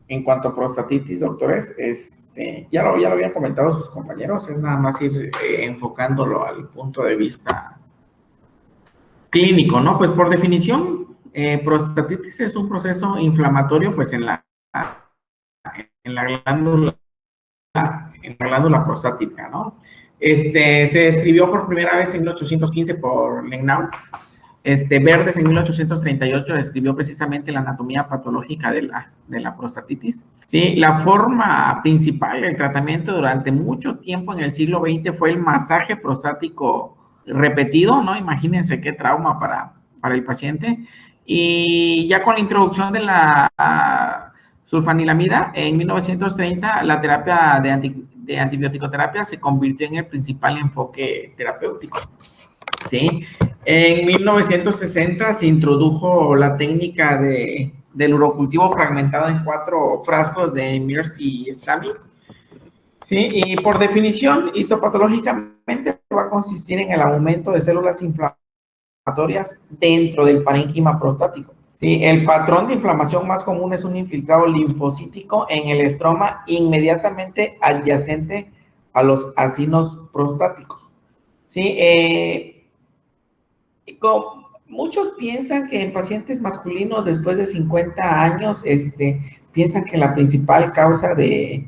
en cuanto a prostatitis, doctores, ya lo habían comentado sus compañeros, es nada más ir enfocándolo al punto de vista clínico, ¿no? Pues por definición, prostatitis es un proceso inflamatorio, pues en la glándula, prostática, ¿no? Se describió por primera vez en 1815 por Lengnau. Verdes en 1838 describió precisamente la anatomía patológica de la prostatitis. Sí, la forma principal del tratamiento durante mucho tiempo en el siglo XX fue el masaje prostático repetido, ¿no? Imagínense qué trauma para el paciente. Y ya con la introducción de la sulfanilamida, en 1930 la terapia de antibiótico-terapia se convirtió en el principal enfoque terapéutico. ¿Sí? En 1960 se introdujo la técnica del urocultivo fragmentado en 4 frascos de Mears y Stabile. ¿Sí? Y por definición, histopatológicamente va a consistir en el aumento de células inflamatorias dentro del parénquima prostático. ¿Sí? El patrón de inflamación más común es un infiltrado linfocítico en el estroma inmediatamente adyacente a los acinos prostáticos. ¿Sí? Muchos piensan que en pacientes masculinos después de 50 años, piensan que la principal causa de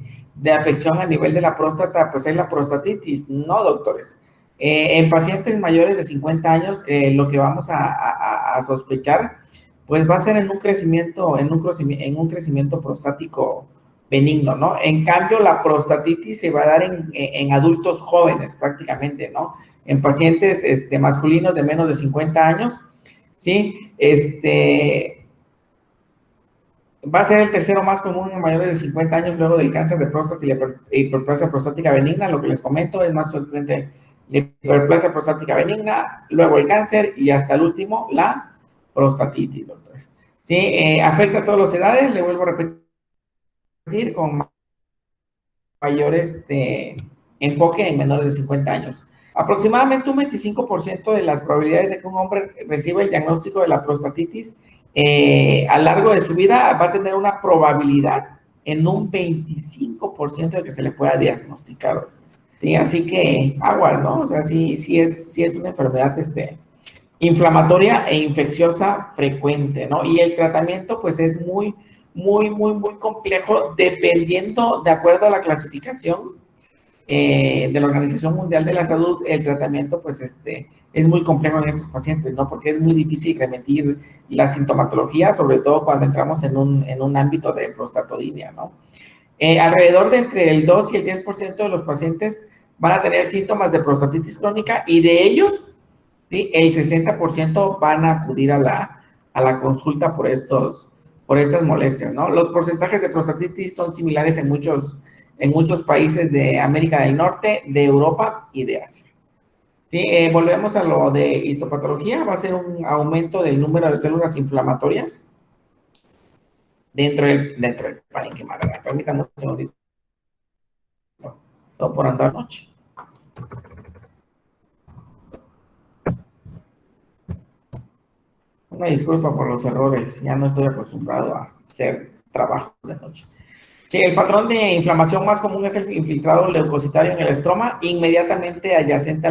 afección a nivel de la próstata, pues es la prostatitis. No, doctores. En pacientes mayores de 50 años, lo que vamos a sospechar, pues va a ser en un crecimiento prostático benigno, ¿no? En cambio, la prostatitis se va a dar en adultos jóvenes prácticamente, ¿no? En pacientes masculinos de menos de 50 años, ¿sí? Va a ser el tercero más común en mayores de 50 años luego del cáncer de próstata y la hiperplasia prostática benigna. Lo que les comento es más frecuente la hiperplasia prostática benigna, luego el cáncer y hasta el último, la prostatitis, doctores. ¿Sí? Afecta a todas las edades, le vuelvo a repetir, con mayor enfoque en menores de 50 años. Aproximadamente un 25% de las probabilidades de que un hombre reciba el diagnóstico de la prostatitis a lo largo de su vida va a tener una probabilidad en un 25% de que se le pueda diagnosticar. ¿Sí? Así que agua, ¿no? O sea, sí es una enfermedad inflamatoria e infecciosa frecuente, ¿no? Y el tratamiento pues es muy complejo dependiendo, de acuerdo a la clasificación de la Organización Mundial de la Salud. El tratamiento pues es muy complejo en estos pacientes, ¿no? Porque es muy difícil remitir la sintomatología, sobre todo cuando entramos en un ámbito de prostatodinia, ¿no? Alrededor de entre el 2 y el 10% de los pacientes van a tener síntomas de prostatitis crónica y de ellos, ¿sí?, el 60% van a acudir a la consulta por estas molestias, ¿no? Los porcentajes de prostatitis son similares en muchos países de América del Norte, de Europa y de Asia. ¿Sí? Volvemos a lo de histopatología. Va a ser un aumento del número de células inflamatorias dentro del parénquima. Permítanme un segundito. Todo por andar noche. Una disculpa por los errores. Ya no estoy acostumbrado a hacer trabajos de noche. Sí, el patrón de inflamación más común es el infiltrado leucocitario en el estroma, inmediatamente adyacente a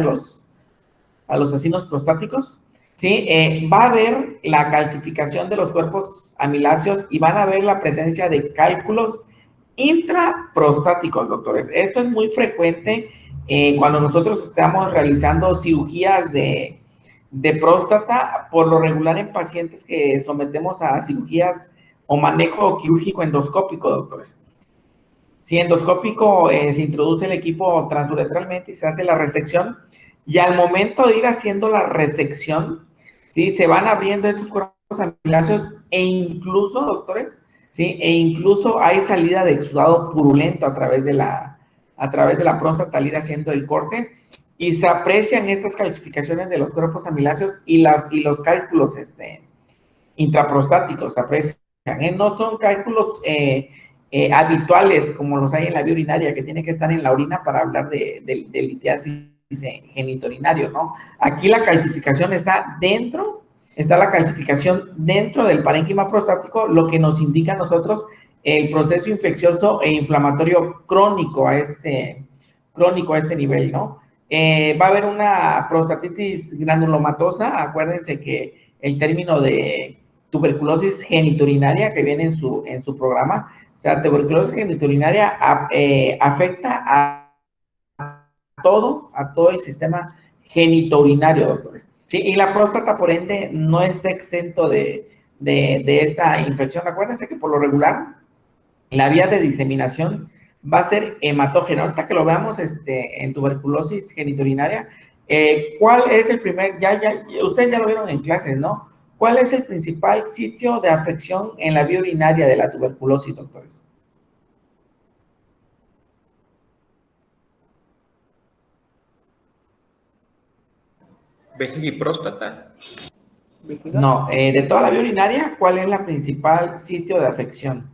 los acinos prostáticos. ¿Sí? Va a haber la calcificación de los cuerpos amiláceos y van a ver la presencia de cálculos intraprostáticos, doctores. Esto es muy frecuente cuando nosotros estamos realizando cirugías de próstata, por lo regular en pacientes que sometemos a cirugías o manejo quirúrgico endoscópico, doctores. Si endoscópico se introduce el equipo transuretralmente y se hace la resección, y al momento de ir haciendo la resección, ¿sí?, se van abriendo estos cuerpos amiláceos e incluso, doctores, ¿sí?, incluso hay salida de exudado purulento a través de la próstata al ir haciendo el corte, y se aprecian estas calcificaciones de los cuerpos amiláceos y los cálculos intraprostáticos se aprecian. No son cálculos habituales como los hay en la vía urinaria, que tiene que estar en la orina para hablar de litiasis genitourinario, ¿no? Aquí la calcificación está la calcificación dentro del parénquima prostático, lo que nos indica a nosotros el proceso infeccioso e inflamatorio crónico a este nivel, ¿no? Va a haber una prostatitis granulomatosa. Acuérdense que el término de tuberculosis genitourinaria que viene en su programa, o sea, tuberculosis genitourinaria afecta a todo el sistema genitourinario, doctores. Sí, y la próstata, por ende, no está exento de esta infección. Acuérdense que por lo regular, la vía de diseminación va a ser hematógena. Ahorita que lo veamos en tuberculosis genitourinaria, ¿cuál es el primer? Ustedes ya lo vieron en clases, ¿no? ¿Cuál es el principal sitio de afección en la vía urinaria de la tuberculosis, doctores? Vejiga y próstata. No, de toda la vía urinaria, ¿cuál es la principal sitio de afección?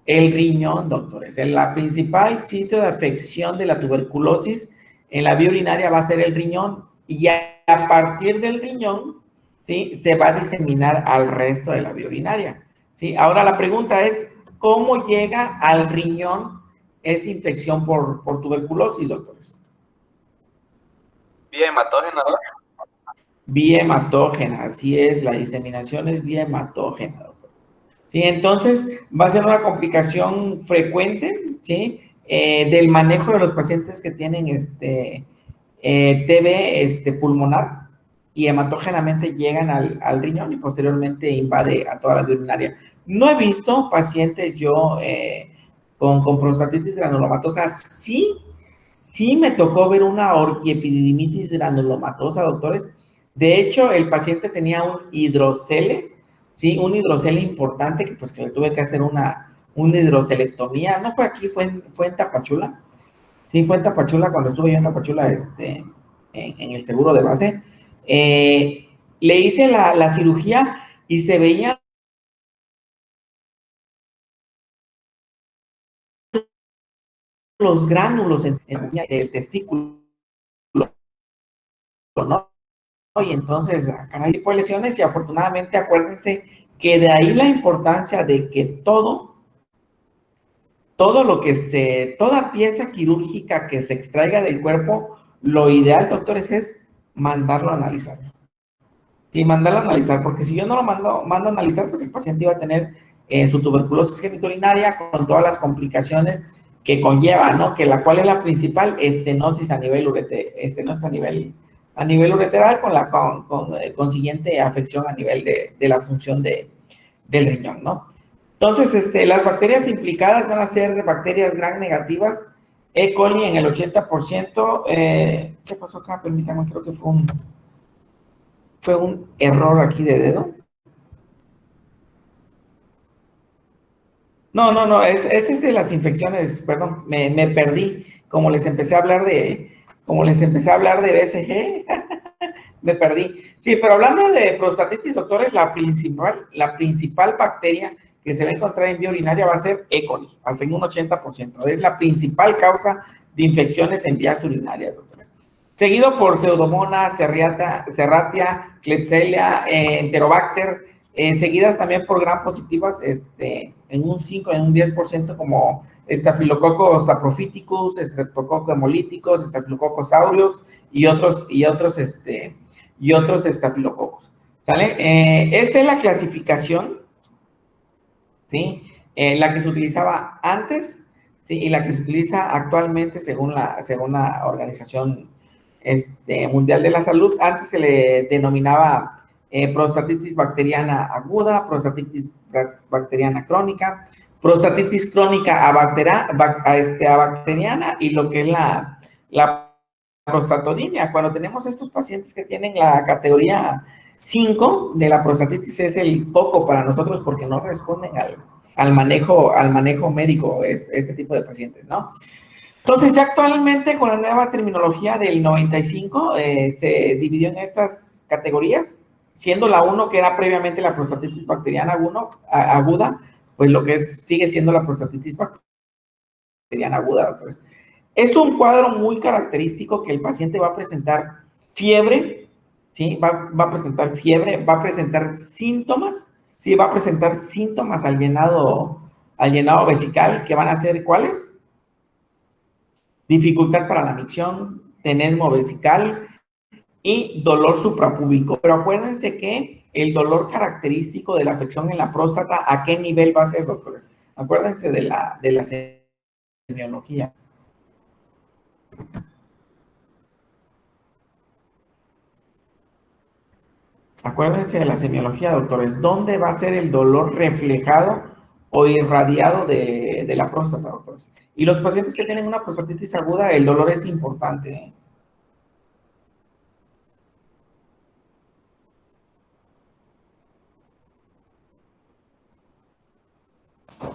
El riñón, doctores. El principal sitio de afección de la tuberculosis en la vía urinaria va a ser el riñón, y a partir del riñón, ¿sí?, se va a diseminar al resto de la vía urinaria, ¿sí? Ahora la pregunta es, ¿cómo llega al riñón esa infección por tuberculosis, doctores? Vía hematógena, ¿no? Vía hematógena, así es, la diseminación es vía hematógena, doctor. Sí, entonces va a ser una complicación frecuente, ¿sí? Del manejo de los pacientes que tienen TB pulmonar, y hematógenamente llegan al riñón y posteriormente invade a toda la vía urinaria. No he visto pacientes yo con prostatitis granulomatosa. Sí me tocó ver una orquiepididimitis granulomatosa, doctores. De hecho, el paciente tenía un hidrocele, ¿sí? Un hidrocele importante que le tuve que hacer una hidrocelectomía. No fue aquí, fue en Tapachula. Sí, fue en Tapachula, cuando estuve yo en Tapachula, en el seguro de base. Le hice la cirugía y se veían los gránulos en el testículo, ¿no? Y entonces, caray, tipo de lesiones, y afortunadamente acuérdense que de ahí la importancia de que toda pieza quirúrgica que se extraiga del cuerpo, lo ideal, doctores, es mandarlo a analizar. Y mandarlo a analizar, porque si yo no lo mando a analizar, pues el paciente iba a tener su tuberculosis genitourinaria con todas las complicaciones que conlleva, ¿no? Que la cual es la principal, estenosis a nivel ureteral, con la consiguiente afección a nivel de la función del riñón, ¿no? Entonces, las bacterias implicadas van a ser bacterias gram negativas, E. coli en el 80%. ¿Qué pasó acá? Permítanme, creo que fue un error aquí de dedo. No, este es de las infecciones, perdón, me perdí. Como les empecé a hablar de BCG, me perdí. Sí, pero hablando de prostatitis, doctores, la principal bacteria que se va a encontrar en vía urinaria va a ser E. coli, hasta en un 80%. Es la principal causa de infecciones en vías urinarias, doctores. Seguido por Pseudomonas, Serratia, Klebsiella, Enterobacter, seguidas también por gram positivas, en un 5, en un 10%, como Staphylococcus saprophyticus, Streptococcus hemolyticus, Staphylococcus aureus y otros estafilococos, ¿sale? Esta es la clasificación, ¿sí? La que se utilizaba antes, ¿sí? Y la que se utiliza actualmente según la Organización Mundial de la Salud. Antes se le denominaba prostatitis bacteriana aguda, prostatitis bacteriana crónica, prostatitis crónica bacteriana, y lo que es la prostatodinia. Cuando tenemos estos pacientes que tienen la categoría 5 de la prostatitis, es el coco para nosotros, porque no responden al manejo médico este tipo de pacientes, ¿no? Entonces, ya actualmente, con la nueva terminología del 95, se dividió en estas categorías, siendo la 1, que era previamente la prostatitis bacteriana aguda, pues lo que sigue siendo la prostatitis bacteriana aguda, doctores. Es un cuadro muy característico, que el paciente va a presentar fiebre, ¿sí? Va a presentar fiebre, va a presentar síntomas, Sí, va a presentar síntomas al llenado vesical, que van a ser, ¿cuáles? Dificultad para la micción, tenesmo vesical y dolor suprapúbico. Pero acuérdense que el dolor característico de la afección en la próstata, ¿a qué nivel va a ser, doctores? Acuérdense de la semiología. Acuérdense de la semiología, doctores. ¿Dónde va a ser el dolor reflejado o irradiado de la próstata, doctores? Y los pacientes que tienen una prostatitis aguda, el dolor es importante, ¿eh?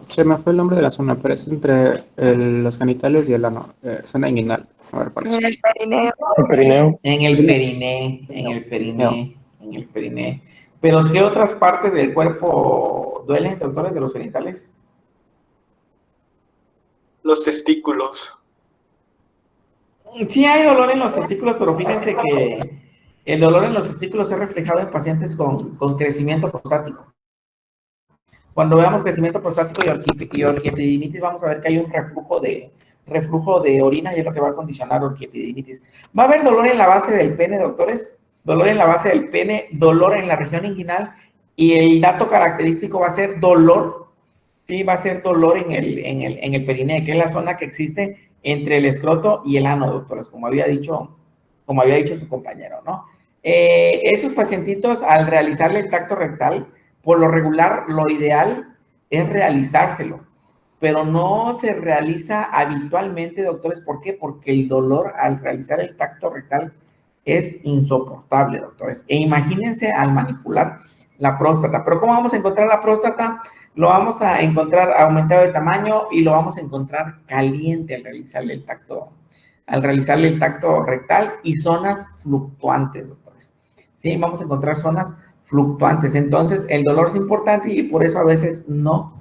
Se me fue el nombre de la zona, pero es entre los genitales y el ano. Zona inguinal. A ver, ¿cuál es? En el perineo. El perineo. En el periné, en el periné. Pero ¿qué otras partes del cuerpo duelen, doctores, de los genitales? Los testículos. Sí hay dolor en los testículos, pero fíjense que el dolor en los testículos es reflejado en pacientes con crecimiento prostático. Cuando veamos crecimiento prostático y orquiepididimitis, vamos a ver que hay un reflujo de orina y es lo que va a condicionar orquiepididimitis. Va a haber dolor en la base del pene, doctores, dolor en la base del pene, dolor en la región inguinal, y el dato característico va a ser dolor, sí, va a ser dolor en el periné, que es la zona que existe entre el escroto y el ano, doctores, como había dicho su compañero, ¿no? Esos pacientitos, al realizarle el tacto rectal, por lo regular, lo ideal es realizárselo, pero no se realiza habitualmente, doctores. ¿Por qué? Porque el dolor al realizar el tacto rectal es insoportable, doctores. E imagínense al manipular la próstata. Pero ¿cómo vamos a encontrar la próstata? Lo vamos a encontrar aumentado de tamaño y lo vamos a encontrar caliente al realizarle el tacto rectal y zonas fluctuantes, doctores. Sí, vamos a encontrar zonas fluctuantes. Entonces, el dolor es importante y por eso a veces no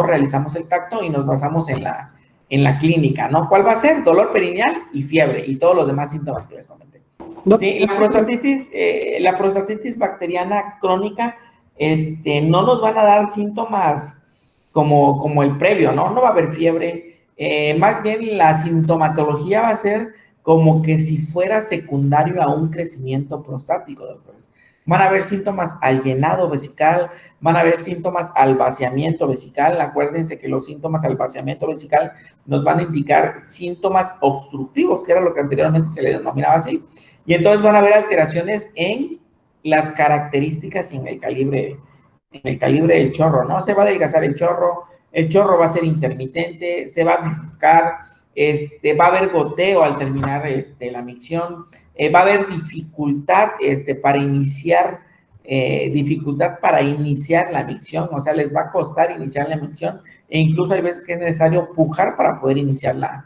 realizamos el tacto y nos basamos en la clínica, ¿no? ¿Cuál va a ser? Dolor perineal y fiebre y todos los demás síntomas que les comenté. Sí, la prostatitis bacteriana crónica, no nos van a dar síntomas como el previo, ¿no? No va a haber fiebre. Más bien la sintomatología va a ser como que si fuera secundario a un crecimiento prostático, doctores. Van a haber síntomas al llenado vesical, van a haber síntomas al vaciamiento vesical. Acuérdense que los síntomas al vaciamiento vesical nos van a indicar síntomas obstructivos, que era lo que anteriormente se le denominaba así. Y entonces van a haber alteraciones en las características y en el calibre del chorro, ¿no? Se va a adelgazar el chorro va a ser intermitente, se va a bifurcar, va a haber goteo al terminar la micción, va a haber dificultad para iniciar la micción, o sea, les va a costar iniciar la micción, e incluso hay veces que es necesario pujar para poder iniciar la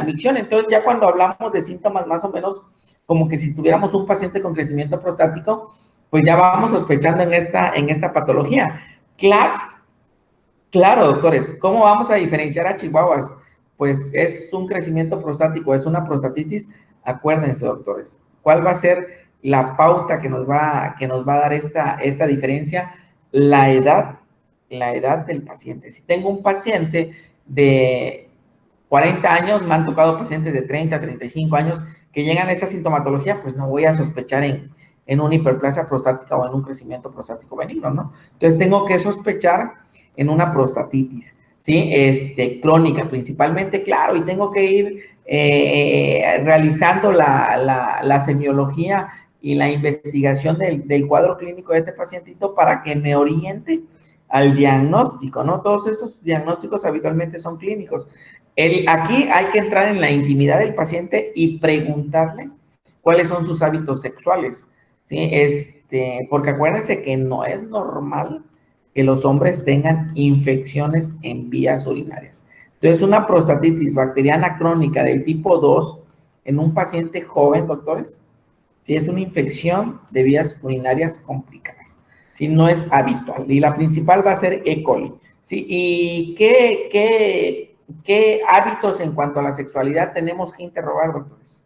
micción. Entonces, ya cuando hablamos de síntomas más o menos como que si tuviéramos un paciente con crecimiento prostático, pues ya vamos sospechando en esta patología. Claro, doctores, ¿cómo vamos a diferenciar a chihuahuas? Pues es un crecimiento prostático, es una prostatitis. Acuérdense, doctores, ¿cuál va a ser la pauta que nos va a dar esta diferencia? La edad del paciente. Si tengo un paciente de 40 años, me han tocado pacientes de 30, 35 años que llegan a esta sintomatología, pues no voy a sospechar en una hiperplasia prostática o en un crecimiento prostático benigno, ¿no? Entonces tengo que sospechar en una prostatitis, ¿sí? Crónica principalmente, claro, y tengo que ir realizando la semiología y la investigación del cuadro clínico de este pacientito para que me oriente al diagnóstico, ¿no? Todos estos diagnósticos habitualmente son clínicos. Aquí hay que entrar en la intimidad del paciente y preguntarle cuáles son sus hábitos sexuales, ¿sí? Porque acuérdense que no es normal que los hombres tengan infecciones en vías urinarias. Entonces, una prostatitis bacteriana crónica del tipo 2 en un paciente joven, doctores, si es una infección de vías urinarias complicadas, si no es habitual. Y la principal va a ser E. coli, ¿sí? ¿Y qué hábitos en cuanto a la sexualidad tenemos que interrogar, doctores?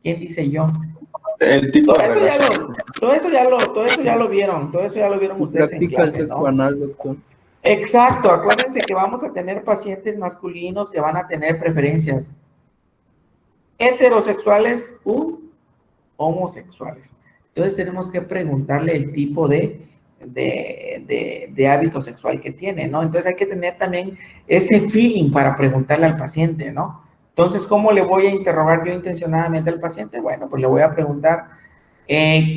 ¿Quién dice yo? El tipo Todo de eso ya relación. todo eso ya lo vieron Si ustedes en practica el clase, sexo ¿no? anal, doctor. Exacto, acuérdense que vamos a tener pacientes masculinos que van a tener preferencias heterosexuales u homosexuales. Entonces tenemos que preguntarle el tipo de hábito sexual que tiene, ¿no? Entonces hay que tener también ese feeling para preguntarle al paciente, ¿no? Entonces, ¿cómo le voy a interrogar yo intencionadamente al paciente? Bueno, pues le voy a preguntar,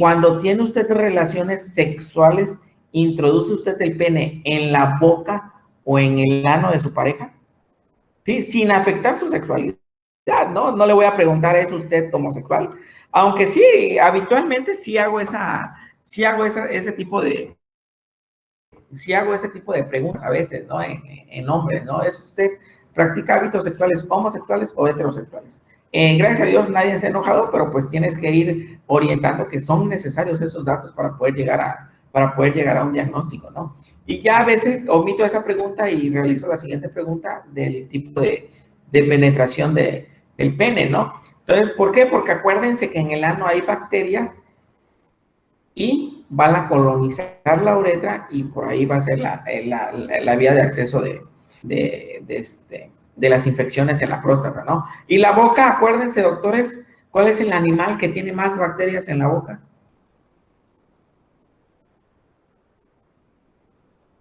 cuando tiene usted relaciones sexuales, ¿introduce usted el pene en la boca o en el ano de su pareja? Sí, sin afectar su sexualidad, ¿no? No le voy a preguntar, ¿es usted homosexual? Aunque sí, habitualmente sí hago ese tipo de preguntas a veces, ¿no? En hombres, ¿no? ¿Es usted practica hábitos sexuales homosexuales o heterosexuales? Gracias a Dios nadie se ha enojado, pero pues tienes que ir orientando que son necesarios esos datos para poder llegar a un diagnóstico, ¿no? Y ya a veces omito esa pregunta y realizo la siguiente pregunta del tipo de penetración del pene, ¿no? Entonces, ¿por qué? Porque acuérdense que en el ano hay bacterias y van a colonizar la uretra y por ahí va a ser la vía de acceso de las infecciones en la próstata, ¿no? Y la boca, acuérdense, doctores, ¿cuál es el animal que tiene más bacterias en la boca?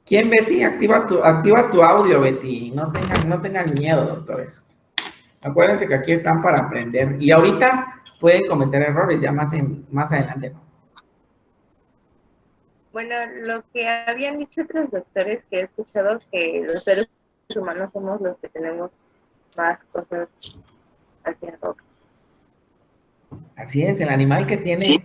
¿Quién, Betty? Activa tu audio, Betty. No tengan miedo, doctores. Acuérdense que aquí están para aprender. Y ahorita pueden cometer errores ya más adelante, ¿no? Bueno, lo que habían dicho otros doctores que he escuchado que los seres humanos somos los que tenemos más cosas hacia la boca. Así es, el animal que tiene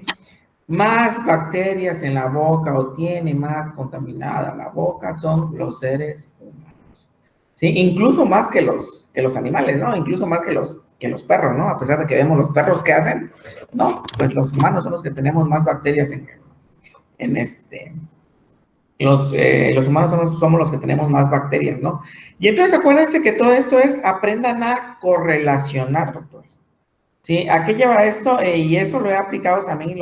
más bacterias en la boca o tiene más contaminada la boca son los seres humanos. Sí, incluso más que los animales, ¿no? Incluso más que los perros, ¿no? A pesar de que vemos los perros que hacen, no, pues los humanos son los que tenemos más bacterias los humanos somos los que tenemos más bacterias, ¿no? Y entonces acuérdense que todo esto aprendan a correlacionar, doctores. ¿Sí? ¿A qué lleva esto? Y eso lo he aplicado también y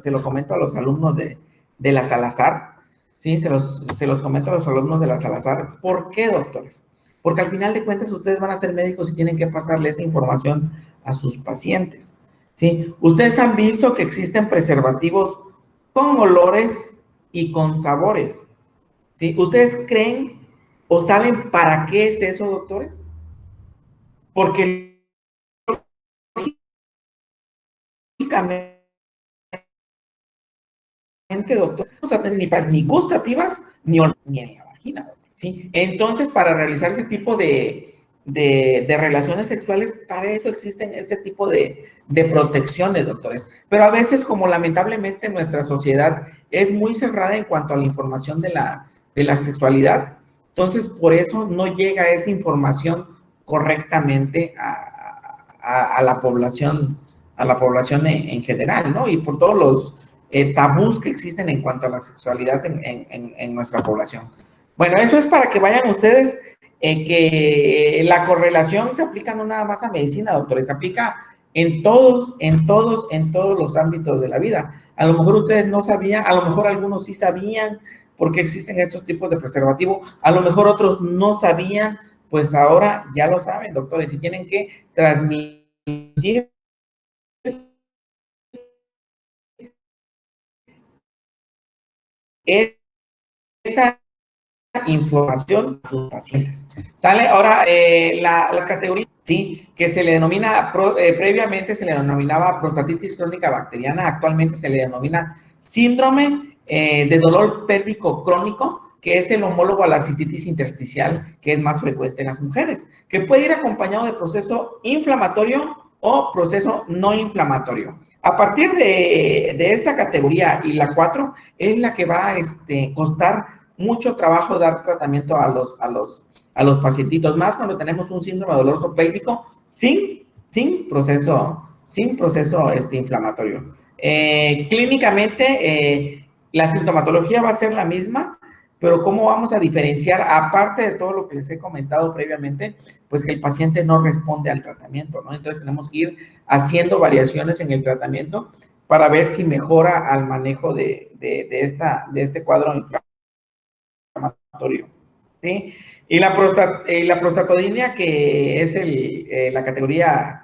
se lo comento a los alumnos de la Salazar, ¿sí? Se los comento a los alumnos de la Salazar. ¿Por qué, doctores? Porque al final de cuentas ustedes van a ser médicos y tienen que pasarle esa información a sus pacientes, ¿sí? Ustedes han visto que existen preservativos con olores y con sabores, ¿sí? ¿Ustedes creen o saben para qué es eso, doctores? Porque lógicamente, doctor, no se ni gustativas ni en la vagina, doctor, ¿sí? Entonces, para realizar ese tipo de relaciones sexuales, para eso existen ese tipo de protecciones, doctores. Pero a veces, como lamentablemente nuestra sociedad es muy cerrada en cuanto a la información de la sexualidad, entonces por eso no llega esa información correctamente a la población, en general, ¿no? Y por todos los tabús que existen en cuanto a la sexualidad en nuestra población. Bueno, eso es para que vayan ustedes, que la correlación se aplica no nada más a medicina, doctores, se aplica en todos los ámbitos de la vida. A lo mejor ustedes no sabían, a lo mejor algunos sí sabían por qué existen estos tipos de preservativo, a lo mejor otros no sabían, pues ahora ya lo saben, doctores, y tienen que transmitir esa información a sus pacientes. ¿Sale? Ahora, las categorías, sí, que se le denomina, previamente se le denominaba prostatitis crónica bacteriana, actualmente se le denomina síndrome de dolor pélvico crónico, que es el homólogo a la cistitis intersticial, que es más frecuente en las mujeres, que puede ir acompañado de proceso inflamatorio o proceso no inflamatorio. A partir de esta categoría y la 4 es la que va a costar mucho trabajo dar tratamiento a los pacientitos, más cuando tenemos un síndrome doloroso pélvico sin proceso inflamatorio. Clínicamente, la sintomatología va a ser la misma, pero ¿cómo vamos a diferenciar, aparte de todo lo que les he comentado previamente, pues que el paciente no responde al tratamiento, ¿no? Entonces tenemos que ir haciendo variaciones en el tratamiento para ver si mejora al manejo de este cuadro inflamatorio. ¿Sí? Y la prostatodinia, que es la categoría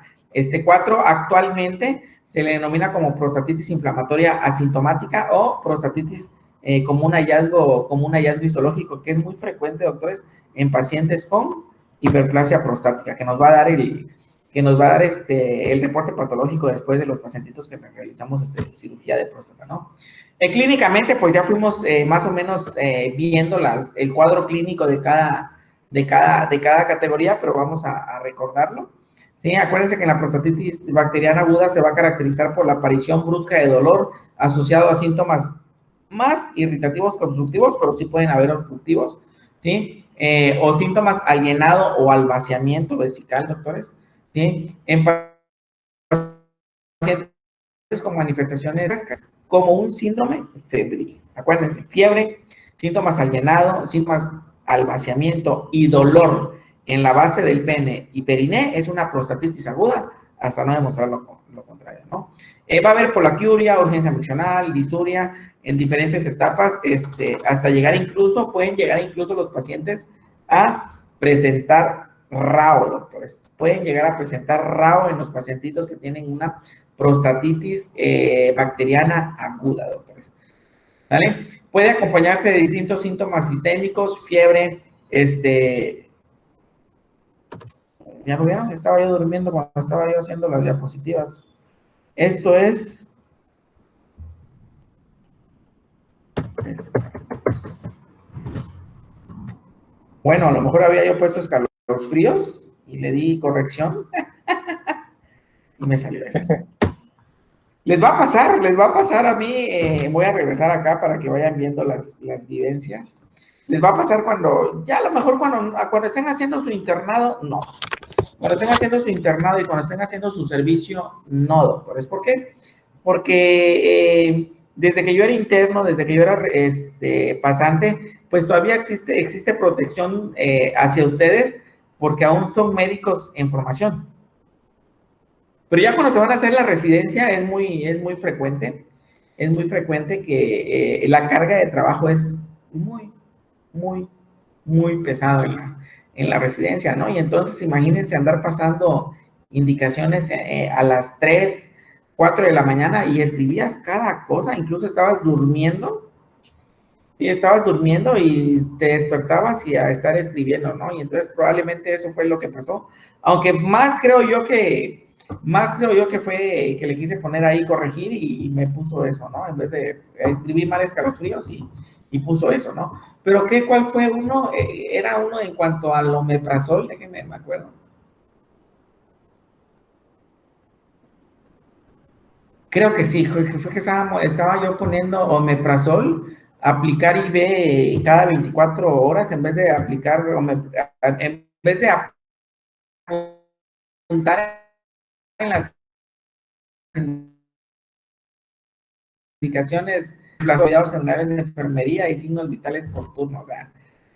4, actualmente se le denomina como prostatitis inflamatoria asintomática o prostatitis como un hallazgo histológico, que es muy frecuente, doctores, en pacientes con hiperplasia prostática, que nos va a dar el reporte patológico después de los pacientitos que realizamos cirugía de próstata, ¿no? Clínicamente, pues ya fuimos más o menos viendo el cuadro clínico de cada categoría, pero vamos a recordarlo. ¿Sí? Acuérdense que en la prostatitis bacteriana aguda se va a caracterizar por la aparición brusca de dolor asociado a síntomas más irritativos que obstructivos, pero sí pueden haber obstructivos, ¿sí? O síntomas al llenado o al vaciamiento vesical, doctores, ¿sí? En pacientes con manifestaciones como un síndrome febril. Acuérdense, fiebre, síntomas al llenado, síntomas al vaciamiento y dolor en la base del pene y periné es una prostatitis aguda, hasta no demostrar lo contrario, ¿no? Va a haber polaquiuria, urgencia miccional, disuria en diferentes etapas, pueden llegar incluso los pacientes a presentar RAO, doctores. Pueden llegar a presentar RAO en los pacientitos que tienen una prostatitis bacteriana aguda, doctores. ¿Vale? Puede acompañarse de distintos síntomas sistémicos, fiebre, ¿ya lo vieron? Estaba yo durmiendo cuando estaba yo haciendo las diapositivas. Esto es... Bueno, a lo mejor había yo puesto escalofríos y le di corrección y me salió eso. Les va a pasar a mí, voy a regresar acá para que vayan viendo las vivencias. Les va a pasar cuando, ya a lo mejor cuando estén haciendo su internado, no. Cuando estén haciendo su internado y cuando estén haciendo su servicio, no, doctores. ¿Por qué? Porque desde que yo era interno, desde que yo era pasante, pues todavía existe protección hacia ustedes porque aún son médicos en formación. Pero ya cuando se van a hacer la residencia es muy frecuente que la carga de trabajo es muy pesado en la residencia, ¿no? Y entonces imagínense andar pasando indicaciones a las 3, 4 de la mañana y escribías cada cosa, incluso estabas durmiendo y te despertabas y a estar escribiendo, ¿no? Y entonces probablemente eso fue lo que pasó, aunque más creo yo que fue que le quise poner ahí corregir y me puso eso, ¿no? En vez de escribir mal escalofríos y puso eso, ¿no? Pero ¿cuál fue uno? Era uno en cuanto al omeprazol, déjenme, me acuerdo. Creo que sí, fue que estaba yo poniendo omeprazol, aplicar IV cada 24 horas en vez de aplicar, en vez de apuntar en las indicaciones, los cuidados generales de enfermería y signos vitales por turno, o sea,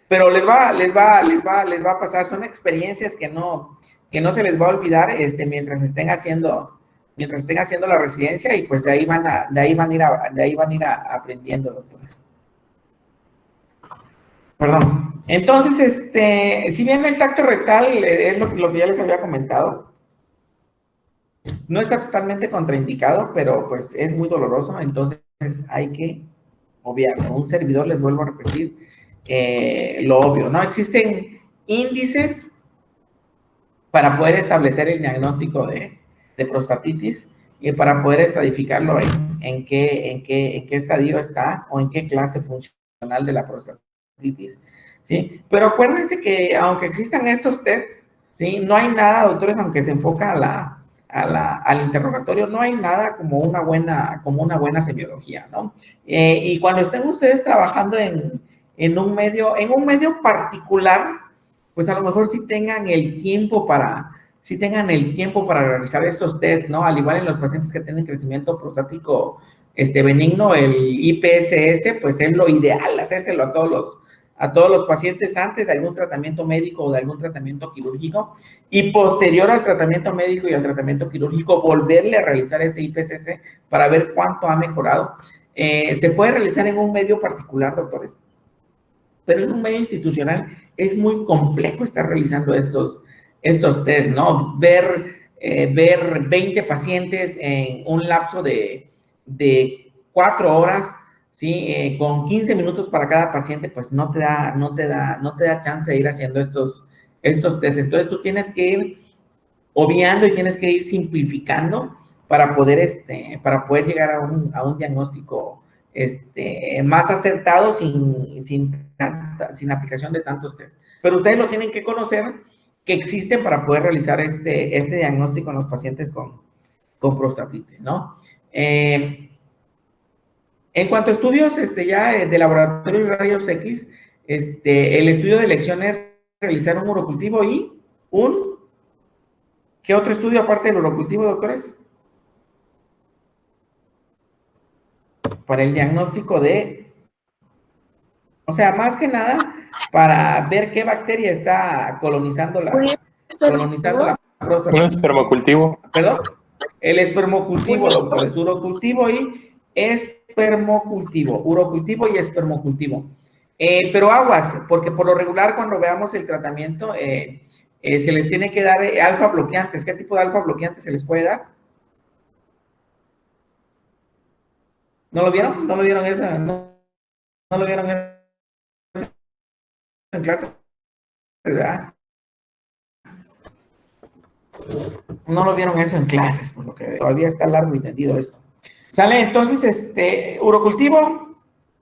pero les va a pasar, son experiencias que no se les va a olvidar mientras estén haciendo la residencia y pues de ahí van a ir aprendiendo, doctores. Perdón. Entonces, si bien el tacto rectal es lo que ya les había comentado, no está totalmente contraindicado, pero pues es muy doloroso, entonces hay que obviarlo. Un servidor, les vuelvo a repetir, lo obvio, ¿no? Existen índices para poder establecer el diagnóstico de prostatitis y para poder estadificarlo en qué estadio está o en qué clase funcional de la prostatitis, ¿sí? Pero acuérdense que aunque existan estos tests, ¿sí? No hay nada, doctores, aunque se enfoca al interrogatorio, no hay nada como una buena semiología, ¿no? Y cuando estén ustedes trabajando en un medio particular, pues a lo mejor sí tengan el tiempo para realizar estos test, ¿no? Al igual en los pacientes que tienen crecimiento prostático benigno, el IPSS, pues es lo ideal hacérselo a todos los pacientes antes de algún tratamiento médico o de algún tratamiento quirúrgico y posterior al tratamiento médico y al tratamiento quirúrgico volverle a realizar ese IPCC para ver cuánto ha mejorado. Se puede realizar en un medio particular, doctores, pero en un medio institucional es muy complejo estar realizando estos test, ¿no? Ver 20 pacientes en un lapso de 4 horas, ¿sí? Con 15 minutos para cada paciente, pues no te da chance de ir haciendo estos test. Entonces tú tienes que ir obviando y tienes que ir simplificando para poder llegar a un diagnóstico más acertado sin aplicación de tantos test. Pero ustedes lo tienen que conocer que existen para poder realizar este diagnóstico en los pacientes con prostatitis, ¿no? En cuanto a estudios ya de laboratorio y rayos X, el estudio de elección es realizar un urocultivo y ¿qué otro estudio aparte del urocultivo, doctores? Para el diagnóstico o sea, más que nada, para ver qué bacteria está colonizando la próstata. Un espermocultivo. ¿Perdón? El espermocultivo, doctores. Urocultivo y espermocultivo. Urocultivo y espermocultivo. Pero aguas, porque por lo regular cuando veamos el tratamiento, se les tiene que dar alfa bloqueantes. ¿Qué tipo de alfa bloqueantes se les puede dar? ¿No lo vieron? ¿No lo vieron esa? ¿No lo vieron esa en clase? ¿Verdad? No lo vieron eso en clases, por lo que todavía está largo y tendido esto. Sale entonces, urocultivo,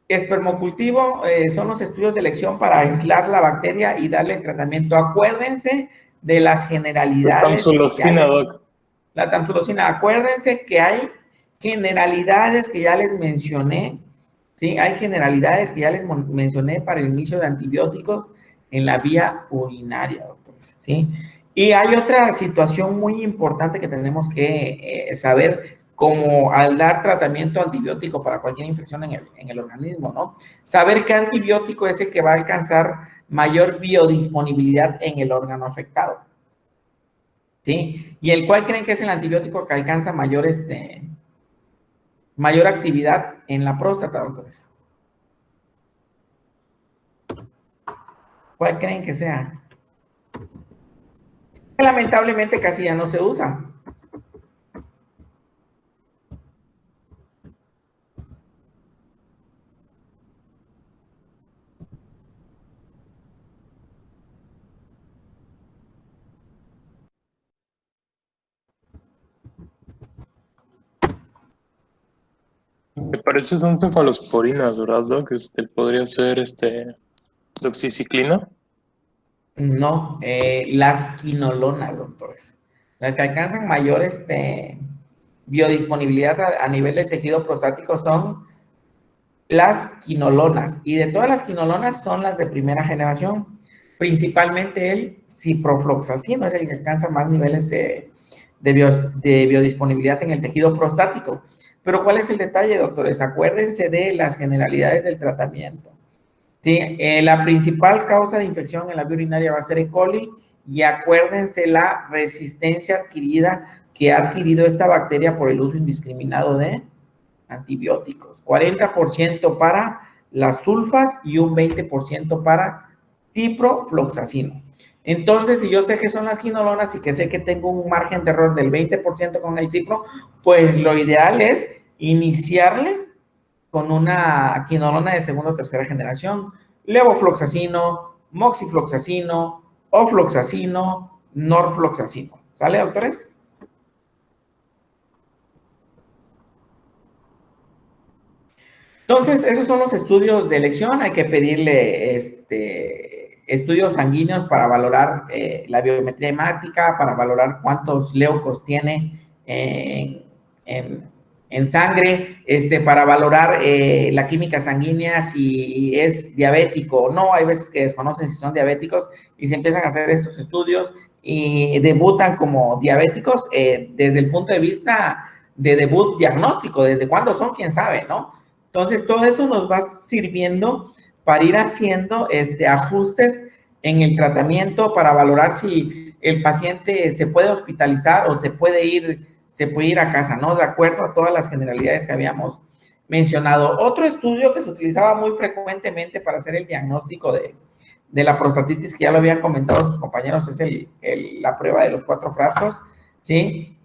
espermocultivo, son los estudios de elección para aislar la bacteria y darle tratamiento. Acuérdense de las generalidades. Tamsulosina, doc. La tamsulosina, acuérdense que hay generalidades que ya les mencioné, ¿sí? Hay generalidades que ya les mencioné para el inicio de antibióticos en la vía urinaria, doctores, ¿sí? Y hay otra situación muy importante que tenemos que saber, como al dar tratamiento antibiótico para cualquier infección en el organismo, ¿no? Saber qué antibiótico es el que va a alcanzar mayor biodisponibilidad en el órgano afectado, ¿sí? ¿Y el cual creen que es el antibiótico que alcanza mayor actividad en la próstata, doctores? ¿Cuál creen que sea? Lamentablemente casi ya no se usa. Me parece son cefalosporinas, ¿verdad, doc? Podría ser doxiciclina. No, las quinolonas, doctores. Las que alcanzan mayor biodisponibilidad a nivel de tejido prostático son las quinolonas. Y de todas las quinolonas son las de primera generación. Principalmente el ciprofloxacino es el que alcanza más niveles de biodisponibilidad en el tejido prostático. Pero ¿cuál es el detalle, doctores? Acuérdense de las generalidades del tratamiento. ¿Sí? La principal causa de infección en la vía urinaria va a ser E. coli, y acuérdense la resistencia adquirida que ha adquirido esta bacteria por el uso indiscriminado de antibióticos. 40% para las sulfas y un 20% para ciprofloxacino. Entonces, si yo sé que son las quinolonas y que sé que tengo un margen de error del 20% con el cipro, pues lo ideal es iniciarle con una quinolona de segunda o tercera generación, levofloxacino, moxifloxacino, ofloxacino, norfloxacino. ¿Sale, doctores? Entonces, esos son los estudios de elección. Hay que pedirle estudios sanguíneos para valorar la biometría hemática, para valorar cuántos leucos tiene en sangre, para valorar la química sanguínea, si es diabético o no. Hay veces que desconocen si son diabéticos y se empiezan a hacer estos estudios y debutan como diabéticos desde el punto de vista de debut diagnóstico. ¿Desde cuándo son? ¿Quién sabe, no? Entonces, todo eso nos va sirviendo para ir haciendo ajustes en el tratamiento para valorar si el paciente se puede hospitalizar o se puede ir a casa, ¿no? De acuerdo a todas las generalidades que habíamos mencionado. Otro estudio que se utilizaba muy frecuentemente para hacer el diagnóstico de la prostatitis, que ya lo habían comentado sus compañeros, es la prueba de los 4 frascos, ¿sí?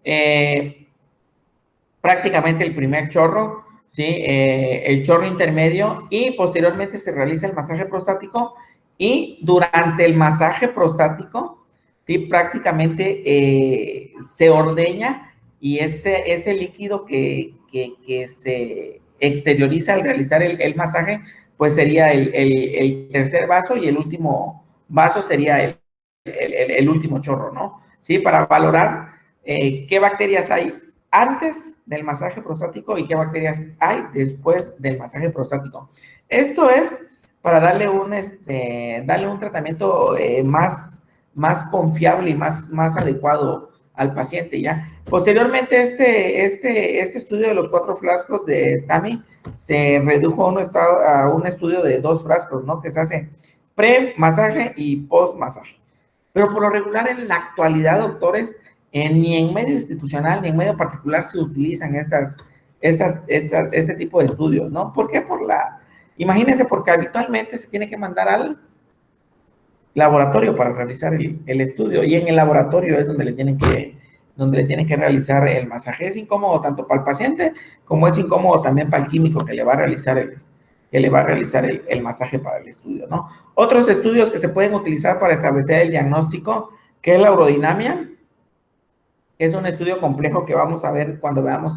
Prácticamente el primer chorro, ¿sí? El chorro intermedio, y posteriormente se realiza el masaje prostático, y durante el masaje prostático, ¿sí? Prácticamente se ordeña, y ese líquido que se exterioriza al realizar el masaje, pues sería el tercer vaso, y el último vaso sería el último chorro, ¿no? ¿Sí? Para valorar qué bacterias hay antes del masaje prostático y qué bacterias hay después del masaje prostático. Esto es para darle un tratamiento más confiable y más adecuado al paciente, ¿ya? Posteriormente, este estudio de los 4 frascos de STAMI se redujo a un estudio de 2 frascos, ¿no? Que se hace pre-masaje y post-masaje. Pero por lo regular, en la actualidad, doctores, ni en medio institucional ni en medio particular se utilizan este tipo de estudios, ¿no? ¿Por qué? Imagínense, porque habitualmente se tiene que mandar al laboratorio para realizar el estudio, y en el laboratorio es donde le tienen que realizar el masaje. Es incómodo tanto para el paciente como es incómodo también para el químico que le va a realizar el masaje para el estudio, ¿no? Otros estudios que se pueden utilizar para establecer el diagnóstico, que es la urodinamia. Es un estudio complejo que vamos a ver cuando veamos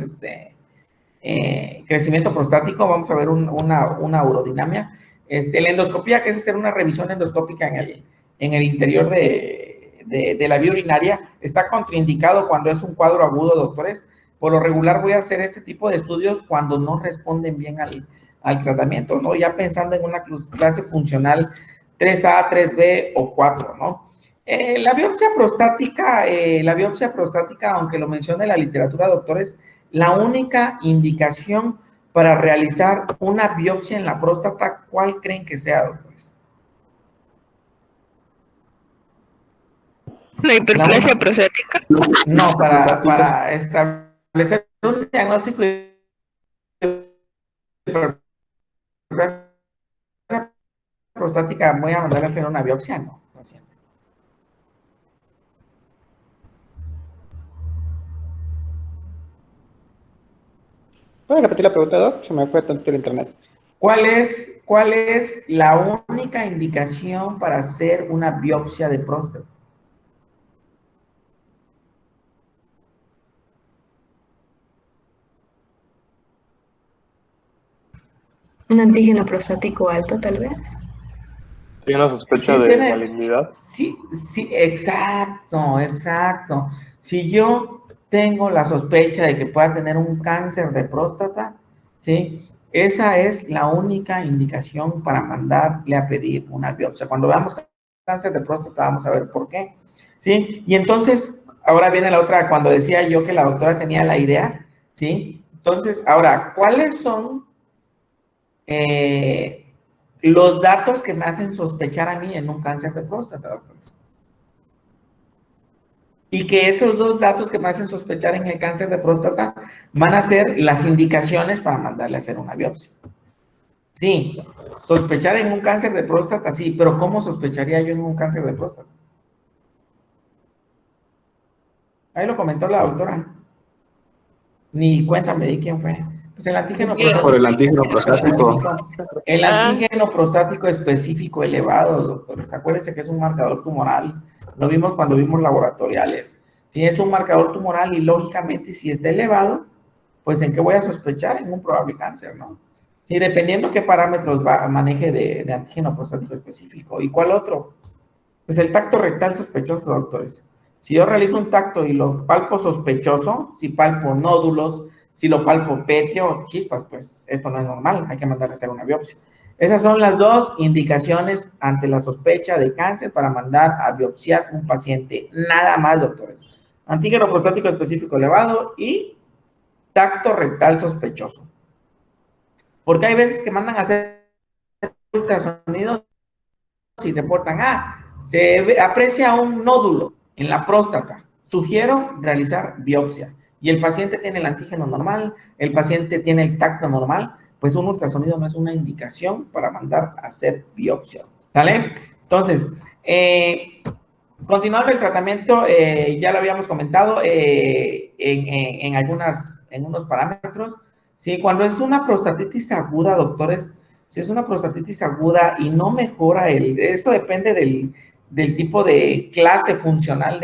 crecimiento prostático. Vamos a ver una urodinamia. La endoscopía, que es hacer una revisión endoscópica en el interior de la vía urinaria, está contraindicado cuando es un cuadro agudo, doctores. Por lo regular voy a hacer este tipo de estudios cuando no responden bien al tratamiento, ¿no? Ya pensando en una clase funcional 3A, 3B o 4, ¿no? La biopsia prostática, aunque lo mencione la literatura, doctores, la única indicación para realizar una biopsia en la próstata, ¿cuál creen que sea, doctores? ¿La hiperplasia prostática? No, para establecer un diagnóstico de hiperplasia prostática, voy a mandar a hacer una biopsia, no. ¿Puede repetir la pregunta, Doc? Se me fue tanto el internet. ¿Cuál es la única indicación para hacer una biopsia de próstata? Un antígeno prostático alto, tal vez. ¿Tiene una sospecha de malignidad? Sí, exacto. Si yo tengo la sospecha de que pueda tener un cáncer de próstata, ¿sí? Esa es la única indicación para mandarle a pedir una biopsia. Cuando veamos cáncer de próstata, vamos a ver por qué, ¿sí? Y entonces, ahora viene la otra, cuando decía yo que la doctora tenía la idea, ¿sí? Entonces, ahora, ¿cuáles son los datos que me hacen sospechar a mí en un cáncer de próstata, doctores? Y que esos 2 datos que me hacen sospechar en el cáncer de próstata van a ser las indicaciones para mandarle a hacer una biopsia. Sí, sospechar en un cáncer de próstata, sí, pero ¿cómo sospecharía yo en un cáncer de próstata? Ahí lo comentó la doctora. Ni cuéntame de quién fue. Pues el antígeno prostático. Por el antígeno prostático. El antígeno prostático específico elevado, doctores. Acuérdense que es un marcador tumoral. Lo vimos cuando vimos laboratoriales. Si es un marcador tumoral y lógicamente si está elevado, pues ¿en qué voy a sospechar? En un probable cáncer, ¿no? Sí, dependiendo qué parámetros maneje de antígeno prostático específico. ¿Y cuál otro? Pues el tacto rectal sospechoso, doctores. Si yo realizo un tacto y lo palpo sospechoso, si palpo nódulos, si lo palpo pétreo, chispas, pues esto no es normal, hay que mandarle a hacer una biopsia. Esas son las 2 indicaciones ante la sospecha de cáncer para mandar a biopsiar un paciente. Nada más, doctores. Antígeno prostático específico elevado y tacto rectal sospechoso. Porque hay veces que mandan a hacer ultrasonido y reportan, aprecia un nódulo en la próstata, sugiero realizar biopsia. Y el paciente tiene el antígeno normal, el paciente tiene el tacto normal, pues un ultrasonido no es una indicación para mandar a hacer biopsia. ¿Vale? Entonces, continuando el tratamiento, ya lo habíamos comentado en unos parámetros. ¿Sí? Cuando es una prostatitis aguda, doctores, si es una prostatitis aguda y no mejora esto depende del tipo de clase funcional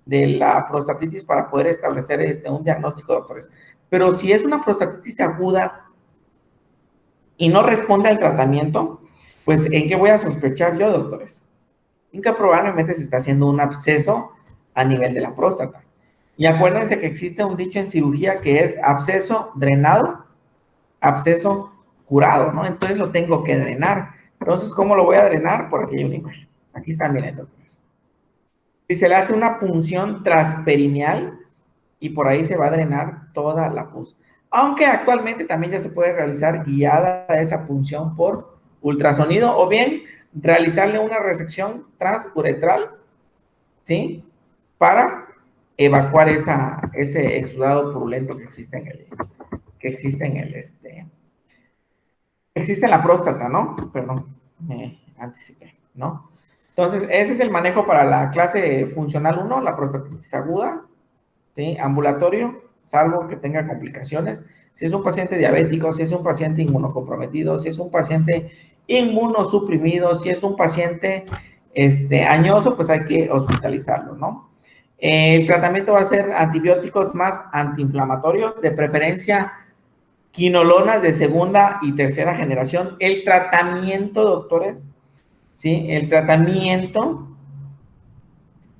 de la prostatitis para poder establecer un diagnóstico, doctores. Pero si es una prostatitis aguda y no responde al tratamiento, pues ¿en qué voy a sospechar yo, doctores? En que probablemente se está haciendo un absceso a nivel de la próstata. Y acuérdense que existe un dicho en cirugía que es absceso drenado, absceso curado, ¿no? Entonces lo tengo que drenar. Entonces, ¿cómo lo voy a drenar? Por aquí hay una imagen. Aquí está, miren, doctores. Si se le hace una punción transperineal y por ahí se va a drenar toda la pus. Aunque actualmente también ya se puede realizar guiada esa punción por ultrasonido o bien realizarle una resección transuretral, ¿sí? Para evacuar ese exudado purulento que existe en la próstata, ¿no? Perdón, me anticipé, ¿no? Entonces, ese es el manejo para la clase funcional 1, la prostatitis aguda, ¿sí? Ambulatorio, salvo que tenga complicaciones. Si es un paciente diabético, si es un paciente inmunocomprometido, si es un paciente inmunosuprimido, si es un paciente añoso, pues hay que hospitalizarlo, ¿no? El tratamiento va a ser antibióticos más antiinflamatorios, de preferencia quinolonas de segunda y tercera generación. El tratamiento, doctores, ¿sí? El tratamiento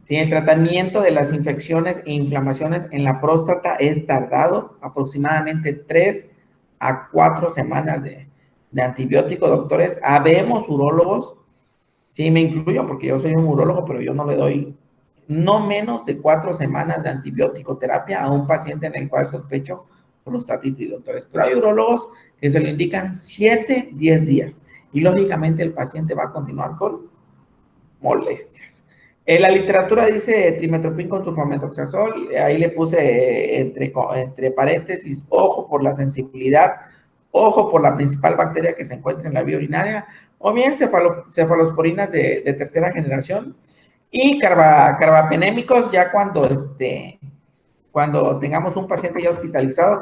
de las infecciones e inflamaciones en la próstata es tardado, aproximadamente 3 a 4 semanas de antibiótico, doctores. Habemos urólogos, sí, me incluyo porque yo soy un urólogo, pero yo no le doy no menos de 4 semanas de antibiótico terapia a un paciente en el cual sospecho prostatitis, doctores. Pero hay urólogos que se lo indican 7, 10 días y lógicamente el paciente va a continuar con molestias. En la literatura dice trimetoprim con sulfamethoxazol, ahí le puse entre paréntesis, ojo por la sensibilidad, ojo por la principal bacteria que se encuentra en la vía urinaria, o bien cefalosporinas de tercera generación, y carbapenémicos ya cuando tengamos un paciente ya hospitalizado,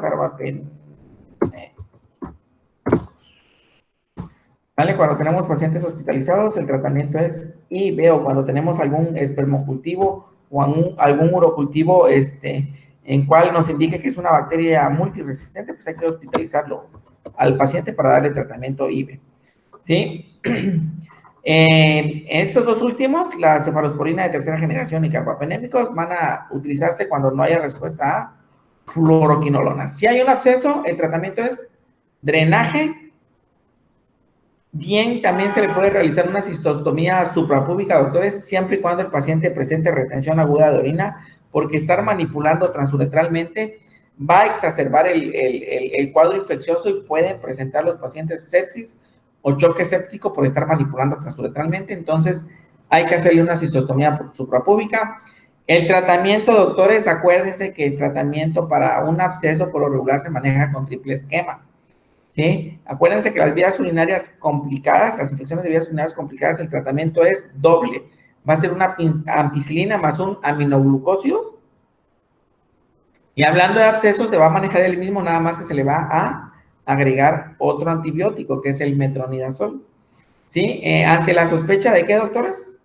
¿vale? Cuando tenemos pacientes hospitalizados, el tratamiento es IV, o cuando tenemos algún espermocultivo o algún urocultivo en cual nos indique que es una bacteria multiresistente, pues hay que hospitalizarlo al paciente para darle tratamiento IV, ¿sí? Estos dos últimos, la cefalosporina de tercera generación y carbapenémicos, van a utilizarse cuando no haya respuesta a fluoroquinolona. Si hay un absceso, el tratamiento es drenaje. Bien, también se le puede realizar una cistostomía suprapúbica, doctores, siempre y cuando el paciente presente retención aguda de orina, porque estar manipulando transuretralmente va a exacerbar el cuadro infeccioso y pueden presentar los pacientes sepsis o choque séptico por estar manipulando transuretralmente. Entonces, hay que hacerle una cistostomía suprapúbica. El tratamiento, doctores, acuérdense que el tratamiento para un absceso por lo regular se maneja con triple esquema, ¿sí? Acuérdense que las vías urinarias complicadas, las infecciones de vías urinarias complicadas, el tratamiento es doble. Va a ser una ampicilina más un aminoglucósido. Y hablando de abscesos, se va a manejar el mismo, nada más que se le va a agregar otro antibiótico, que es el metronidazol, ¿sí? Ante la sospecha de ¿qué, doctores?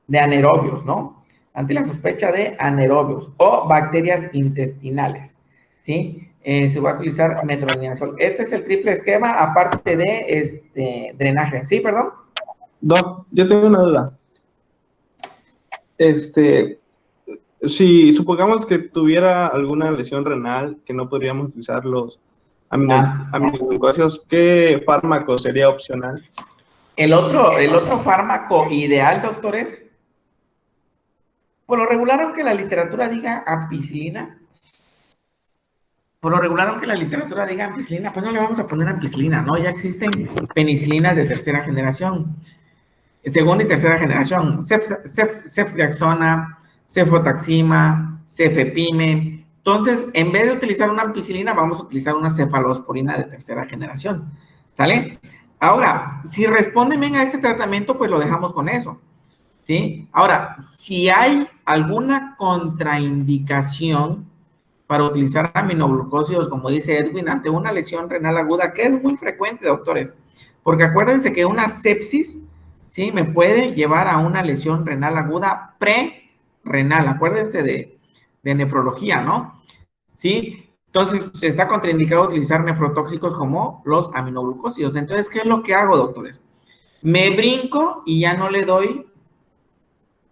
De anaerobios, ¿no? Ante la sospecha de anaerobios o bacterias intestinales, ¿sí? Se va a utilizar metronidazol. Este es el triple esquema, aparte de drenaje. ¿Sí, perdón? Doc, yo tengo una duda. Si supongamos que tuviera alguna lesión renal, que no podríamos utilizar los aminoglucósidos, ¿qué fármaco sería opcional? El otro fármaco ideal, doctores, por lo regular, aunque la literatura diga ampicilina, por lo regular, aunque la literatura diga ampicilina, pues no le vamos a poner ampicilina, ¿no? Ya existen penicilinas de tercera generación, segunda y tercera generación, ceftriaxona, cefotaxima, cefepime. Entonces, en vez de utilizar una ampicilina, vamos a utilizar una cefalosporina de tercera generación, ¿sale? Ahora, si responden bien a este tratamiento, pues lo dejamos con eso, ¿sí? Ahora, si hay alguna contraindicación para utilizar aminoglucósidos, como dice Edwin, ante una lesión renal aguda, que es muy frecuente, doctores, porque acuérdense que una sepsis, ¿sí? Me puede llevar a una lesión renal aguda pre-renal, acuérdense de nefrología, ¿no? ¿Sí? Entonces, está contraindicado utilizar nefrotóxicos como los aminoglucósidos. Entonces, ¿qué es lo que hago, doctores? Me brinco y ya no le doy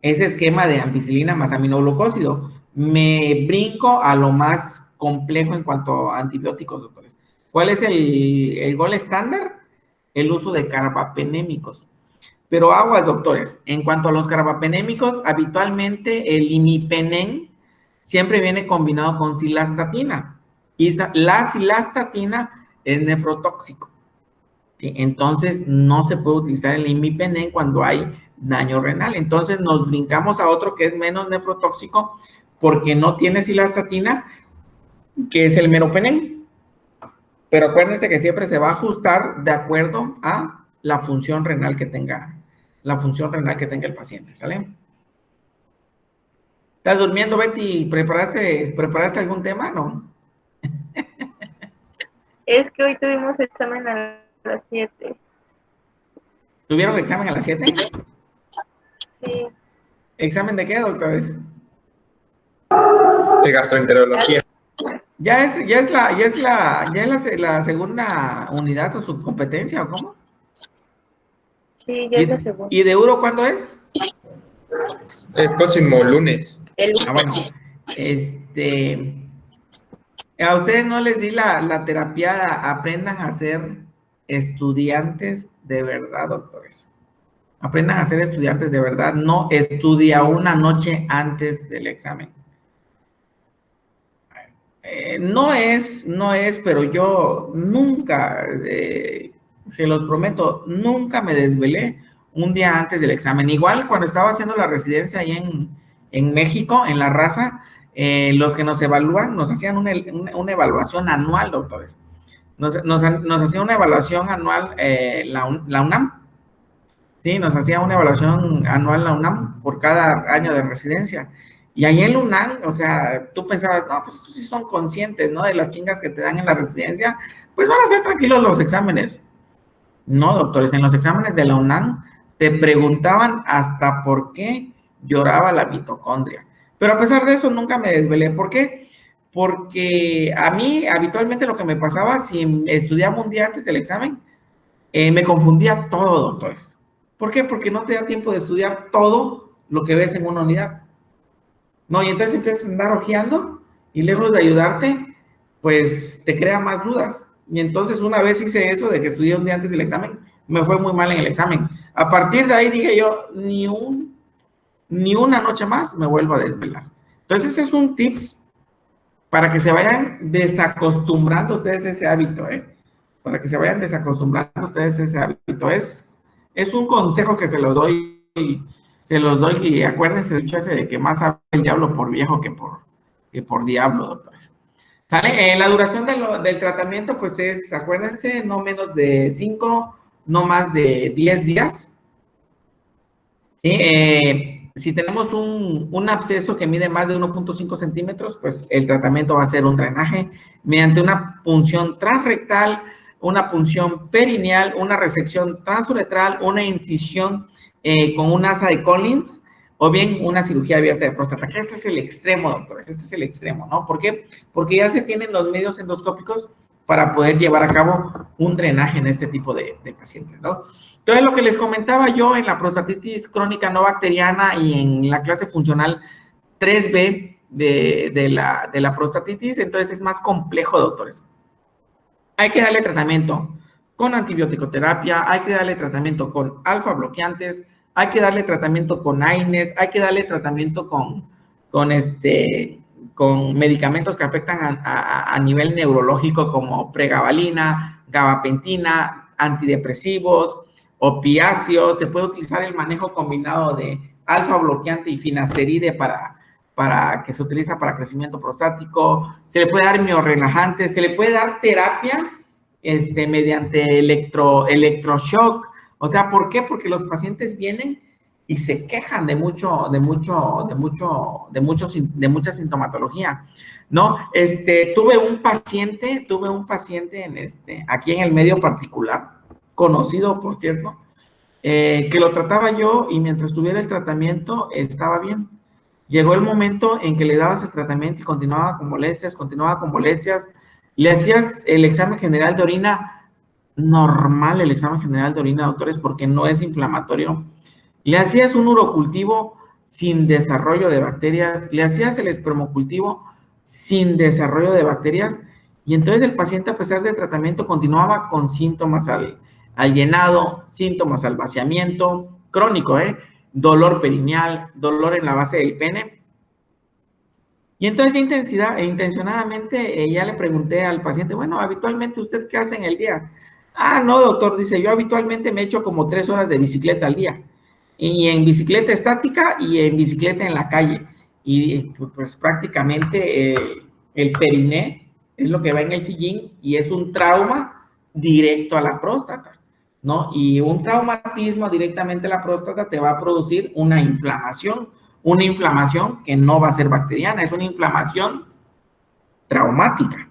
ese esquema de ampicilina más aminoglucósido. Me brinco a lo más complejo en cuanto a antibióticos, doctores. ¿Cuál es el gol estándar? El uso de carbapenémicos. Pero aguas, doctores, en cuanto a los carbapenémicos, habitualmente el imipenem siempre viene combinado con cilastatina. Y la cilastatina es nefrotóxico. ¿Sí? Entonces, no se puede utilizar el imipenem cuando hay daño renal. Entonces, nos brincamos a otro que es menos nefrotóxico porque no tiene cilastatina, que es el meropenem. Pero acuérdense que siempre se va a ajustar de acuerdo a la función renal que tenga el paciente, ¿sale? ¿Estás durmiendo, Betty? ¿Preparaste algún tema? No. Es que hoy tuvimos examen a las 7. ¿Tuvieron examen a las 7? Sí. ¿Examen de qué, doctores? De gastroenterología. ¿Ya es la segunda unidad o subcompetencia o cómo? Sí, ya es la segunda. ¿Y de Uro cuándo es? El próximo lunes. Bueno, a ustedes no les di la terapia, aprendan a ser estudiantes de verdad, doctores. Aprendan a ser estudiantes de verdad, no estudia una noche antes del examen. No es, pero yo nunca, se los prometo, nunca me desvelé un día antes del examen. Igual cuando estaba haciendo la residencia ahí en México, en La Raza, los que nos evalúan, nos hacían una evaluación anual, doctores. Nos hacía una evaluación anual la UNAM. Sí, nos hacía una evaluación anual la UNAM por cada año de residencia. Y ahí en la UNAM, o sea, tú pensabas, no, pues estos sí son conscientes, ¿no? De las chingas que te dan en la residencia, pues van a ser tranquilos los exámenes. No, doctores, en los exámenes de la UNAM te preguntaban hasta por qué lloraba la mitocondria. Pero a pesar de eso, nunca me desvelé. ¿Por qué? Porque a mí, habitualmente, lo que me pasaba, si estudiaba un día antes del examen, me confundía todo, doctores. ¿Por qué? Porque no te da tiempo de estudiar todo lo que ves en una unidad. No, y entonces empiezas a andar ojeando y lejos de ayudarte, pues te crea más dudas. Y entonces una vez hice eso de que estudié un día antes del examen, me fue muy mal en el examen. A partir de ahí dije yo, ni una noche más me vuelvo a desvelar. Entonces ese es un tips para que se vayan desacostumbrando ustedes ese hábito, para que se vayan desacostumbrando ustedes ese hábito. Es un consejo que se los doy y acuérdense dicho ese de que más sabe el diablo por viejo que por diablo, doctores. ¿Sale? La duración del tratamiento, pues es, acuérdense, no menos de 5, no más de 10 días. ¿Sí? Si tenemos un absceso que mide más de 1.5 centímetros, pues el tratamiento va a ser un drenaje mediante una punción transrectal, una punción perineal, una resección transuretral, una incisión con un asa de Collins, o bien una cirugía abierta de próstata. Que este es el extremo, doctores, este es el extremo, ¿no? ¿Por qué? Porque ya se tienen los medios endoscópicos para poder llevar a cabo un drenaje en este tipo de pacientes, ¿no? Entonces, lo que les comentaba yo en la prostatitis crónica no bacteriana y en la clase funcional 3B de la prostatitis, entonces es más complejo, doctores. Hay que darle tratamiento con antibiótico-terapia, hay que darle tratamiento con alfa bloqueantes, hay que darle tratamiento con AINES, hay que darle tratamiento con con medicamentos que afectan a nivel neurológico como pregabalina, gabapentina, antidepresivos, opiáceos. Se puede utilizar el manejo combinado de alfa bloqueante y finasteride para que se utiliza para crecimiento prostático. Se le puede dar miorrelajante, se le puede dar terapia mediante electroshock. O sea, ¿por qué? Porque los pacientes vienen y se quejan de mucha sintomatología, ¿no? Tuve un paciente aquí en el medio particular, conocido, por cierto, que lo trataba yo y mientras tuviera el tratamiento estaba bien. Llegó el momento en que le dabas el tratamiento y continuaba con molestias, le hacías el examen general de orina, normal el examen general de orina, doctores, porque no es inflamatorio. Le hacías un urocultivo sin desarrollo de bacterias, le hacías el espermocultivo sin desarrollo de bacterias, y entonces el paciente, a pesar del tratamiento, continuaba con síntomas al llenado, síntomas al vaciamiento, crónico, dolor perineal, dolor en la base del pene. Y entonces intencionadamente ya le pregunté al paciente, bueno, habitualmente ¿usted qué hace en el día? Ah, no, doctor, dice, yo habitualmente me echo como 3 horas de bicicleta al día. Y en bicicleta estática y en bicicleta en la calle. Y pues prácticamente el periné es lo que va en el sillín y es un trauma directo a la próstata, ¿no? Y un traumatismo directamente a la próstata te va a producir una inflamación que no va a ser bacteriana, es una inflamación traumática,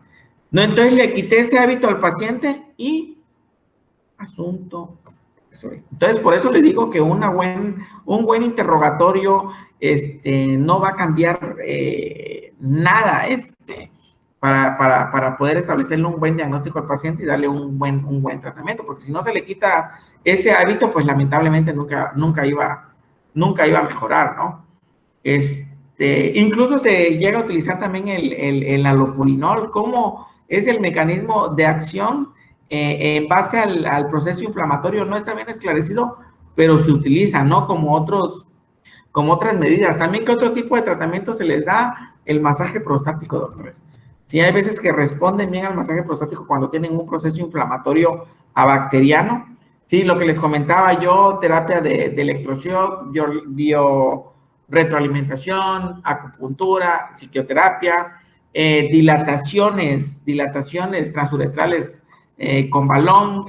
¿no? Entonces le quité ese hábito al paciente y asunto. Entonces, por eso les digo que un buen interrogatorio no va a cambiar nada para poder establecerle un buen diagnóstico al paciente y darle un buen tratamiento, porque si no se le quita ese hábito, pues lamentablemente nunca iba a mejorar, ¿no? Incluso se llega a utilizar también el alopurinol, como es el mecanismo de acción en base al proceso inflamatorio. No está bien esclarecido, pero se utiliza, ¿no? Como otras medidas. También, ¿qué otro tipo de tratamiento se les da? El masaje prostático, doctores. Sí, hay veces que responden bien al masaje prostático cuando tienen un proceso inflamatorio abacteriano. Sí, lo que les comentaba yo, terapia de electroshock, retroalimentación, acupuntura, psiquioterapia, dilataciones transuretrales con balón.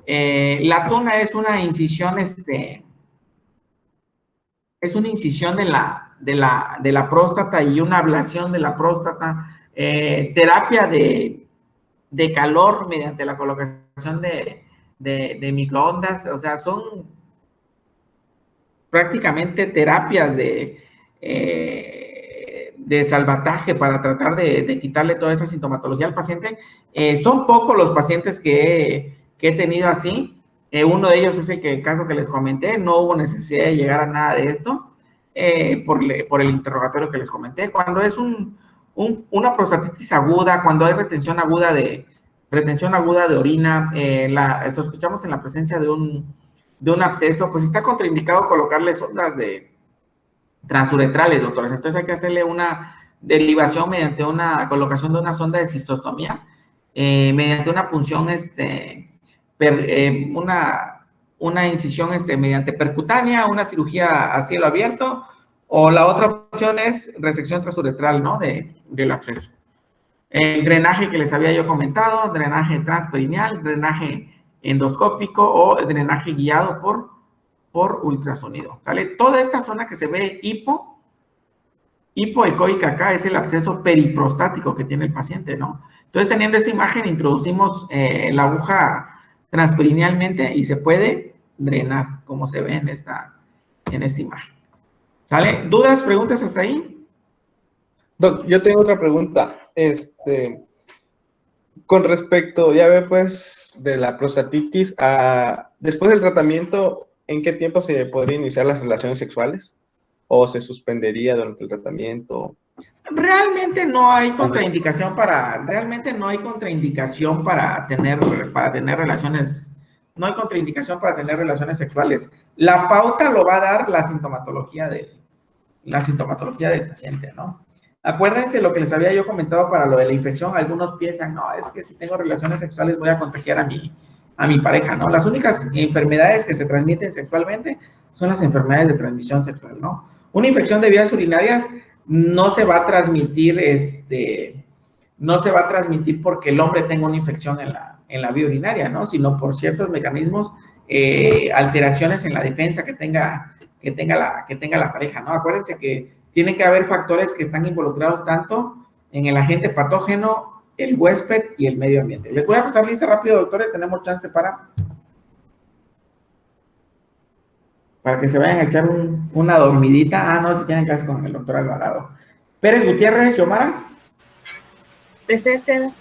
La tuna es una incisión, de la próstata y una ablación de la próstata. Terapia de calor mediante la colocación de microondas. O sea, son prácticamente terapias de salvataje para tratar de quitarle toda esa sintomatología al paciente. Son pocos los pacientes que he tenido así. Uno de ellos es el caso que les comenté. No hubo necesidad de llegar a nada de esto por el interrogatorio que les comenté. Cuando es una prostatitis aguda, cuando hay retención aguda de orina, sospechamos en la presencia de un absceso, pues está contraindicado colocarle sondas transuretrales, doctores. Entonces hay que hacerle una derivación mediante una colocación de una sonda de cistostomía, mediante una punción, una incisión mediante percutánea, una cirugía a cielo abierto, o la otra opción es resección transuretral, ¿no? Del absceso. El drenaje que les había yo comentado, drenaje transperineal, drenaje endoscópico o drenaje guiado por ultrasonido, ¿sale? Toda esta zona que se ve hipoecoica acá es el absceso periprostático que tiene el paciente, ¿no? Entonces, teniendo esta imagen, introducimos la aguja transperinealmente y se puede drenar, como se ve en esta imagen. ¿Sale? ¿Dudas, preguntas hasta ahí? Doc, yo tengo otra pregunta. Con respecto, ya ve, pues, de la prostatitis, después del tratamiento, ¿en qué tiempo se podría iniciar las relaciones sexuales? ¿O se suspendería durante el tratamiento? Realmente no hay contraindicación para tener relaciones, no hay contraindicación para tener relaciones sexuales. La pauta lo va a dar la sintomatología del paciente, ¿no? Acuérdense lo que les había yo comentado para lo de la infección. Algunos piensan, no, es que si tengo relaciones sexuales voy a contagiar a mi pareja, ¿no? Las únicas enfermedades que se transmiten sexualmente son las enfermedades de transmisión sexual, ¿no? Una infección de vías urinarias no se va a transmitir, no se va a transmitir porque el hombre tenga una infección en la vía urinaria, ¿no? Sino por ciertos mecanismos, alteraciones en la defensa que tenga la pareja, ¿no? Acuérdense que tiene que haber factores que están involucrados tanto en el agente patógeno, el huésped y el medio ambiente. Les voy a pasar lista rápido, doctores, tenemos chance para que se vayan a echar una dormidita. No, si tienen clase con el doctor Alvarado. Pérez Gutiérrez, Yomara. Presente.